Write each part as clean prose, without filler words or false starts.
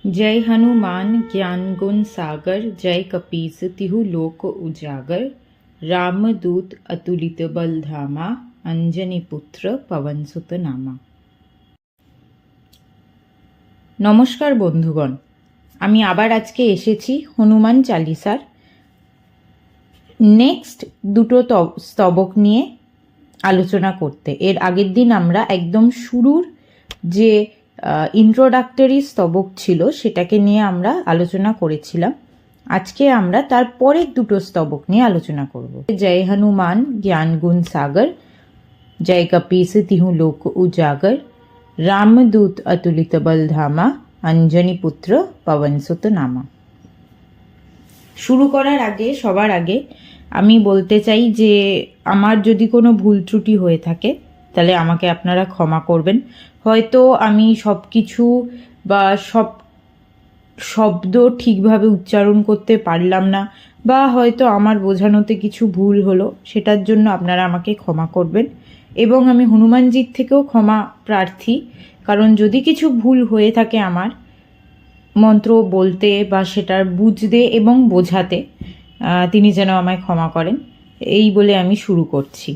जय हनुमान ज्ञान गुण सागर, जय कपीस तिहु लोक उजागर। रामदूत अतुलित बल धामा, अंजनी पुत्र पवन सुत नामा। নমস্কার বন্ধুগণ, আমি আবার আজকে এসেছি হনুমান চালিসার নেক্সট দুটো স্তবক নিয়ে আলোচনা করতে। এর আগের দিন আমরা একদম শুরুর যে ইন্ট্রোডাক্টরি স্তবক ছিল সেটাকে নিয়ে আমরা আলোচনা করেছিলাম। আজকে আমরা তার পরের দুটো স্তবক নিয়ে আলোচনা করব। জয় হনুমান জ্ঞান গুণ সাগর, জয় কপীস তিহু লোক উজাগর। রামদূত অতুলিত বল ধামা, অঞ্জনী পুত্র পবন সুত নামা। শুরু করার আগে সবার আগে আমি বলতে চাই যে আমার যদি কোনো ভুল ত্রুটি হয়ে থাকে তাহলে আমাকে আপনারা ক্ষমা করবেন। হয়তো আমি সব কিছু বা সব শব্দ ঠিকভাবে উচ্চারণ করতে পারলাম না, বা হয়তো আমার বোঝানোতে কিছু ভুল হলো, সেটার জন্য আপনারা আমাকে ক্ষমা করবেন। এবং আমি হনুমানজির থেকেও ক্ষমা প্রার্থী, কারণ যদি কিছু ভুল হয়ে থাকে আমার মন্ত্র বলতে বা সেটার বুঝতে এবং বোঝাতে, তিনি যেন আমায় ক্ষমা করেন। এই বলে আমি শুরু করছি।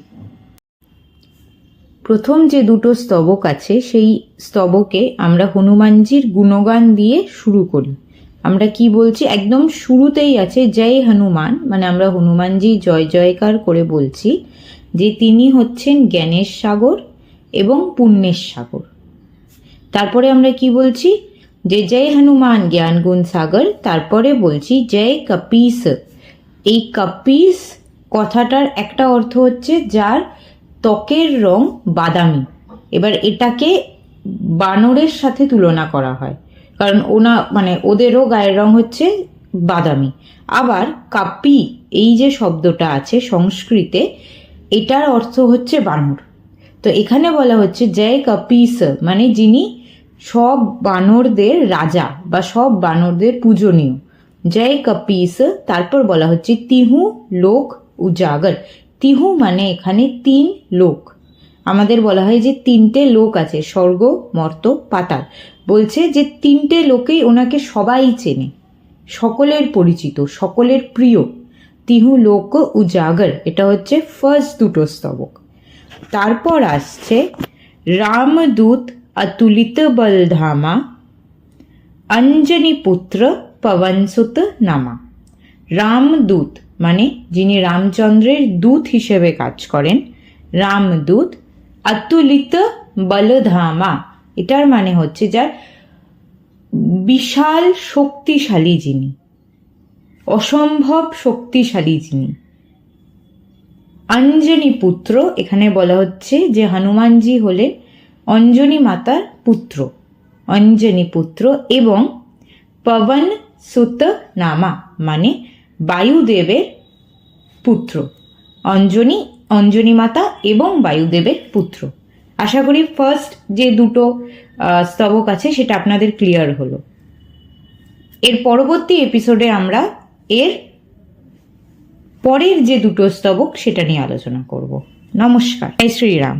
প্রথম যে দুটো স্তবক আছে সেই স্তবকে আমরা হনুমানজির গুণগান দিয়ে শুরু করি। আমরা কি বলছি, একদম শুরুতেই আছে জয় হনুমান, মানে আমরা হনুমানজি জয় জয়কার করে বলছি যে তিনি হচ্ছেন জ্ঞানের সাগর এবং পুণ্যের সাগর। তারপরে আমরা কি বলছি, যে জয় হনুমান জ্ঞান গুণ সাগর, তারপরে বলছি জয় কপীস। এই কপীস কথাটার একটা অর্থ হচ্ছে যার ত্বকের রং বাদামি। এবার এটাকে বানরের সাথে তুলনা করা হয়, কারণ ওদেরও গায়ের রং হচ্ছে বাদামি। আবার কাপি এই যে শব্দটা আছে সংস্কৃতে, এটার অর্থ হচ্ছে বানর। তো এখানে বলা হচ্ছে জয় কপীস, মানে যিনি সব বানরদের রাজা বা সব বানরদের পূজনীয়, জয় কপীস। তারপর বলা হচ্ছে তিহু লোক উজাগর। তিহু মানে এখানে তিন লোক। আমাদের বলা হয় যে তিনটে লোক আছে, স্বর্গ মর্ত পাতাল। বলছে যে তিনটে লোকেই ওনাকে সবাই চেনে, সকলের পরিচিত, সকলের প্রিয়। তিহু লোক উজাগর, এটা হচ্ছে ফার্স্ট দুটো স্তবক। তারপর আসছে রামদূত অতুলিত বল ধামা, অঞ্জনী পুত্র পবন সুত নামা। রামদূত মানে যিনি রামচন্দ্রের দূত হিসেবে কাজ করেন, রামদূত। অতুলিত বলধামা, এটার মানে হচ্ছে যার বিশাল শক্তিশালী যিনি, অসম্ভব শক্তিশালী যিনি। অঞ্জনী পুত্র, এখানে বলা হচ্ছে যে হনুমানজি হলেন অঞ্জনী মাতার পুত্র, অঞ্জনী পুত্র। এবং পবন সুত নামা মানে বায়ুদেবের পুত্র। অঞ্জনী মাতা এবং বায়ুদেবের পুত্র। আশা করি ফার্স্ট যে দুটো স্তবক আছে সেটা আপনাদের ক্লিয়ার হলো। এর পরবর্তী এপিসোডে আমরা এর পরের যে দুটো স্তবক সেটা নিয়ে আলোচনা করব। নমস্কার, জয় শ্রীরাম।